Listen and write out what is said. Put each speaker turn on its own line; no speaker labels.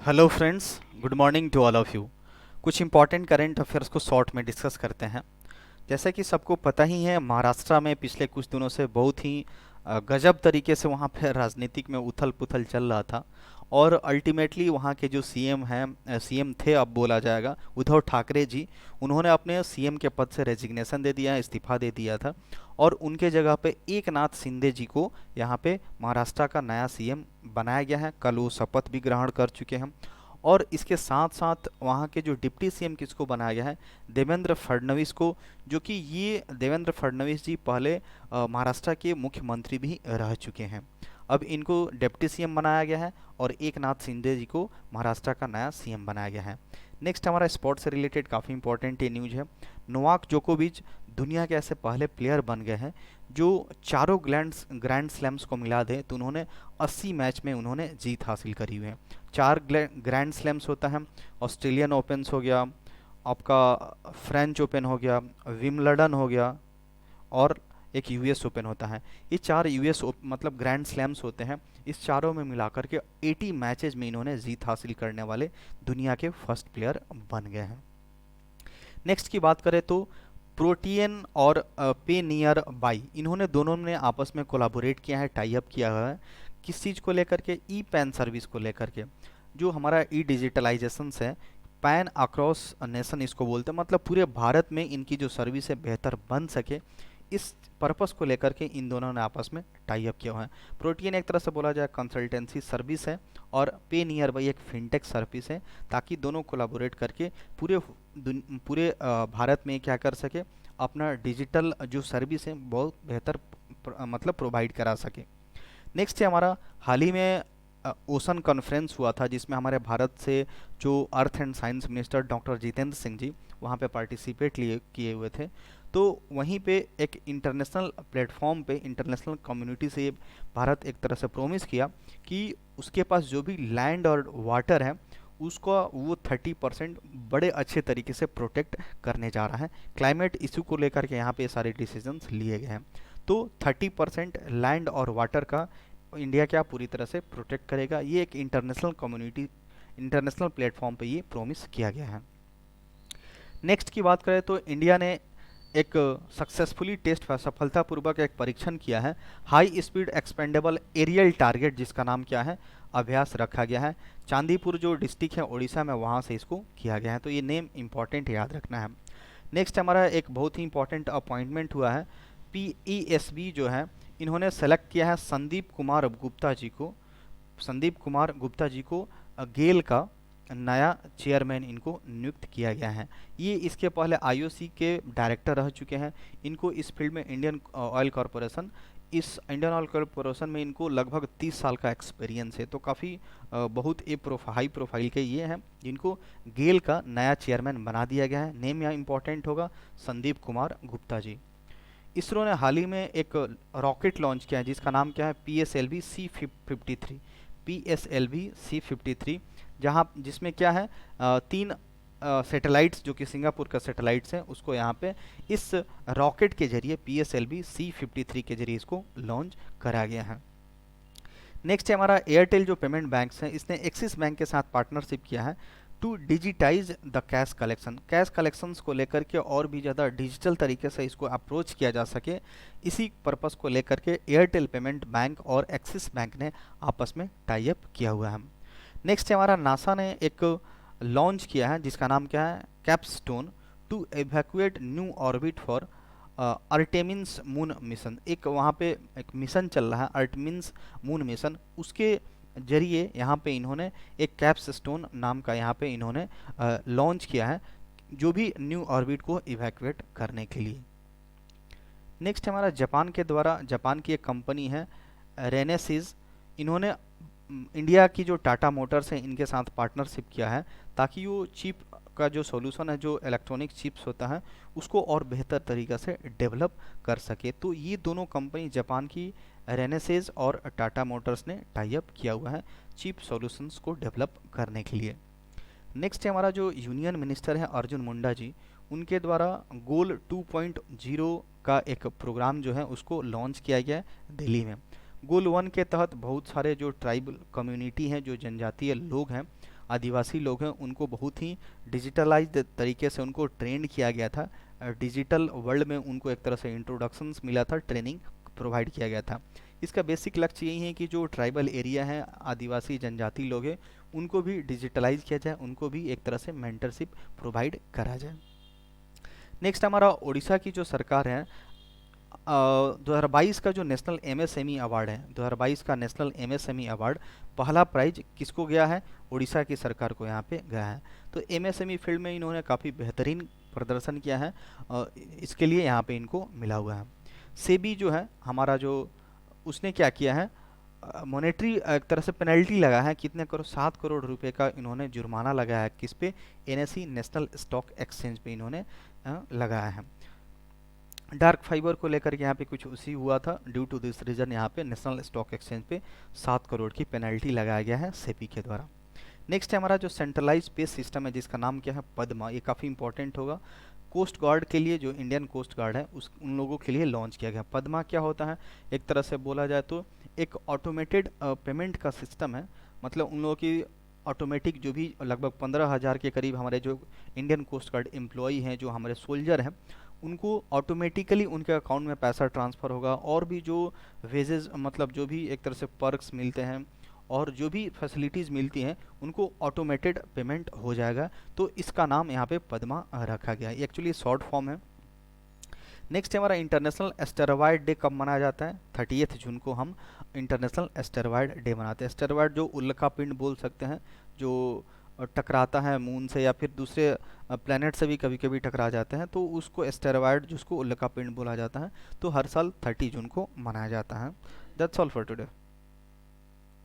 Hello friends, good morning to all of you. कुछ important current affairs को short में discuss करते हैं। जैसा कि सबको पता ही है, महाराष्ट्र में पिछले कुछ दिनों से बहुत ही गजब तरीके से वहाँ पे राजनीतिक में उथल पुथल चल रहा था। और अल्टीमेटली वहाँ के जो सीएम हैं, सीएम थे अब बोला जाएगा, उद्धव ठाकरे जी, उन्होंने अपने सीएम के पद से रेजिग्नेशन दे दिया है, इस्तीफा दे दिया था। और उनके जगह पे एकनाथ शिंदे जी को यहाँ पे महाराष्ट्र का नया सीएम बनाया गया है। कल वो शपथ भी ग्रहण कर चुके हैं। और इसके साथ साथ वहाँ के जो डिप्टी सीएम किसको बनाया गया है, देवेंद्र फडणवीस को। जो कि ये देवेंद्र फडणवीस जी पहले महाराष्ट्र के मुख्यमंत्री भी रह चुके हैं। अब इनको डिप्टी सीएम बनाया गया है और एकनाथ शिंदे जी को महाराष्ट्र का नया सीएम बनाया गया है। नेक्स्ट हमारा स्पोर्ट्स से रिलेटेड काफ़ी इंपॉर्टेंट ये न्यूज है। नोवाक जोकोविच दुनिया के ऐसे पहले प्लेयर बन गए हैं जो चारों ग्रैंड स्लैम्स को मिला दें तो उन्होंने 80 मैच में उन्होंने जीत हासिल करी हुई है। चार ग्रैंड स्लैम्स होता है, ऑस्ट्रेलियन ओपन्स हो गया, आपका फ्रेंच ओपन हो गया, विम्बलडन हो गया, और एक यूएस ओपन होता है। ये चार मतलब ग्रैंड स्लैम्स होते हैं। इस चारों में मिलाकर के 80 मैचेज में इन्होंने जीत हासिल करने वाले दुनिया के फर्स्ट प्लेयर बन गए हैं। नेक्स्ट की बात करें तो प्रोटियन और पेनियर बाई, इन्होंने दोनों ने आपस में कोलाबोरेट किया है, टाई अप किया हुआ है। किस चीज़ को लेकर के? ई पैन सर्विस को लेकर के। जो हमारा ई डिजिटलाइजेशन है, पैन अक्रॉस नेशन इसको बोलते हैं, मतलब पूरे भारत में इनकी जो सर्विस है बेहतर बन सके, इस पर्पस को लेकर के इन दोनों ने आपस में टाई अप किया हुआ है। प्रोटियन एक तरह से बोला जाए कंसल्टेंसी सर्विस है, और पे नियर बाई एक फिनटेक सर्विस है, ताकि दोनों कोलाबोरेट करके पूरे भारत में क्या कर सके, अपना डिजिटल जो सर्विस है बहुत बेहतर मतलब प्रोवाइड करा सके। नेक्स्ट है हमारा, हाल ही में ओशन कॉन्फ्रेंस हुआ था जिसमें हमारे भारत से जो earth and science minister doctor Jitendra Singh ji वहाँ पे पार्टिसिपेट लिए किए हुए थे। तो वहीं पे एक इंटरनेशनल प्लेटफॉर्म पे इंटरनेशनल कम्युनिटी से भारत एक तरह से प्रोमिस किया कि उसके पास जो भी लैंड और वाटर है उसको वो 30% बड़े अच्छे तरीके से प्रोटेक्ट करने जा रहा है। क्लाइमेट इशू को लेकर के यहाँ पे सारे डिसीजंस लिए गए हैं। तो 30% लैंड और वाटर का इंडिया क्या पूरी तरह से प्रोटेक्ट करेगा, ये एक इंटरनेशनल प्लेटफॉर्म पे ये प्रॉमिस किया गया है। नेक्स्ट की बात करें तो इंडिया ने एक सक्सेसफुली सफलतापूर्वक एक परीक्षण किया है, high speed expendable aerial target, जिसका नाम क्या है, अभ्यास रखा गया है। चांदीपुर जो डिस्ट्रिक्ट है उड़ीसा में, वहाँ से इसको किया गया है। तो ये नेम इंपॉर्टेंट याद रखना है। नेक्स्ट हमारा एक बहुत ही इंपॉर्टेंट अपॉइंटमेंट हुआ है, पीईएसबी जो है, इन्होंने सेलेक्ट किया है संदीप कुमार गुप्ता जी को। संदीप कुमार गुप्ता जी को गेल का नया चेयरमैन इनको नियुक्त किया गया है। ये इसके पहले आईओसी के डायरेक्टर रह चुके हैं। इनको इस फील्ड में इंडियन ऑयल कॉरपोरेशन में इनको लगभग 30 साल का एक्सपीरियंस है। तो काफ़ी बहुत हाई प्रोफाइल के ये हैं जिनको गेल का नया चेयरमैन बना दिया गया है। नेम यहाँ इंपॉर्टेंट होगा, संदीप कुमार गुप्ता जी। इसरो ने हाल ही में एक रॉकेट लॉन्च किया है जिसका नाम क्या है, PSLV-C53। PSLV-C53, जहाँ जिसमें क्या है, तीन सैटेलाइट्स जो कि सिंगापुर का सैटेलाइट्स हैं उसको यहाँ पे इस रॉकेट के जरिए PSLV-C53 के जरिए इसको लॉन्च करा गया है। नेक्स्ट है हमारा एयरटेल जो पेमेंट बैंक्स हैं, इसने एक्सिस बैंक के साथ पार्टनरशिप किया है to digitize the cash collection. Cash collections को लेकर के और भी ज़्यादा डिजिटल तरीके से इसको अप्रोच किया जा सके, इसी पर्पस को लेकर के एयरटेल पेमेंट बैंक और एक्सिस बैंक ने आपस में टाई अप किया हुआ है। नेक्स्ट हमारा, नासा ने एक लॉन्च किया है जिसका नाम क्या है, Capstone, to evacuate new orbit for Artemis moon mission. एक वहाँ पे एक मिशन चल रहा है अर्टेमिस मून मिशन, उसके जरिए यहाँ पे इन्होंने एक कैप्सटोन नाम का यहाँ पे इन्होंने लॉन्च किया है, जो भी न्यू ऑर्बिट को इवैक्यूएट करने के लिए। नेक्स्ट हमारा, जापान की एक कंपनी है रेनेसिस, इन्होंने इंडिया की जो टाटा मोटर्स हैं इनके साथ पार्टनरशिप किया है ताकि वो चिप का जो सॉल्यूशन है, जो इलेक्ट्रॉनिक चिप्स होता है, उसको और बेहतर तरीक़ा से डेवलप कर सके। तो ये दोनों कंपनी जापान की रेनेसेस और टाटा मोटर्स ने टाई अप किया हुआ है चिप सॉल्यूशंस को डेवलप करने के लिए। नेक्स्ट है हमारा, जो यूनियन मिनिस्टर है अर्जुन मुंडा जी, उनके द्वारा गोल 2.0 का एक प्रोग्राम जो है उसको लॉन्च किया गया है दिल्ली में। गोल 1 के तहत बहुत सारे जो ट्राइबल कम्युनिटी हैं, जो जनजातीय लोग हैं, आदिवासी लोग हैं उनको बहुत ही डिजिटलाइज्ड तरीके से उनको ट्रेन किया गया था। डिजिटल वर्ल्ड में उनको एक तरह से इंट्रोडक्शंस मिला था, ट्रेनिंग प्रोवाइड किया गया था। इसका बेसिक लक्ष्य यही है कि जो ट्राइबल एरिया है, आदिवासी जनजाति लोग हैं, उनको भी डिजिटलाइज किया जाए, उनको भी एक तरह से मेंटरशिप प्रोवाइड करा जाए। नेक्स्ट हमारा उड़ीसा की जो सरकार है, 2022 का जो नेशनल एमएसएमई अवार्ड है, 2022 का नेशनल एमएसएमई अवार्ड, पहला प्राइज किसको गया है? उड़ीसा की सरकार को यहाँ पे गया है। तो एमएसएमई फील्ड में इन्होंने काफ़ी बेहतरीन प्रदर्शन किया है, इसके लिए यहाँ पे इनको मिला हुआ है। सेबी जो है हमारा, जो उसने क्या किया है, मॉनेटरी एक तरह से पेनल्टी लगा है, कितने करोड़, 7 करोड़ रुपए का इन्होंने जुर्माना लगाया है। किस पे? एनएसई, नेशनल स्टॉक एक्सचेंज पे इन्होंने लगाया है। डार्क फाइबर को लेकर के यहाँ पे कुछ उसी हुआ था, ड्यू टू दिस रीजन यहाँ पे नेशनल स्टॉक एक्सचेंज पे 7 करोड़ की पेनल्टी लगाया गया है सेबी के द्वारा। नेक्स्ट है हमारा जो सेंट्रलाइज पे सिस्टम है, जिसका नाम क्या है? पद्मा। ये काफ़ी इंपॉर्टेंट होगा कोस्ट गार्ड के लिए, जो इंडियन कोस्ट गार्ड है उस उन लोगों के लिए लॉन्च किया गया। पद्मा क्या होता है? एक तरह से बोला जाए तो एक ऑटोमेटेड पेमेंट का सिस्टम है। मतलब उन लोगों की ऑटोमेटिक, जो भी लगभग 15,000 के करीब हमारे जो इंडियन कोस्ट गार्ड एम्प्लॉई हैं, जो हमारे सोल्जर हैं, उनको ऑटोमेटिकली उनके अकाउंट में पैसा ट्रांसफ़र होगा। और भी जो वेजेस, मतलब जो भी एक तरह से पर्क्स मिलते हैं और जो भी फैसिलिटीज़ मिलती हैं, उनको ऑटोमेटेड पेमेंट हो जाएगा। तो इसका नाम यहाँ पे पद्मा रखा गया है। एक्चुअली शॉर्ट फॉर्म है। नेक्स्ट हमारा इंटरनेशनल एस्टेरॉयड डे कब मनाया जाता है? 30 जून को हम इंटरनेशनल एस्टेरॉयड डे मनाते हैं। एस्टेरॉयड जो उल्का पिंड बोल सकते हैं, जो टकराता है मून से या फिर दूसरे प्लेनेट से भी कभी कभी टकरा जाते हैं, तो उसको एस्टेरॉयड, जिसको उल्का पिंड बोला जाता है, तो हर साल 30 जून को मनाया जाता है। That's all for today.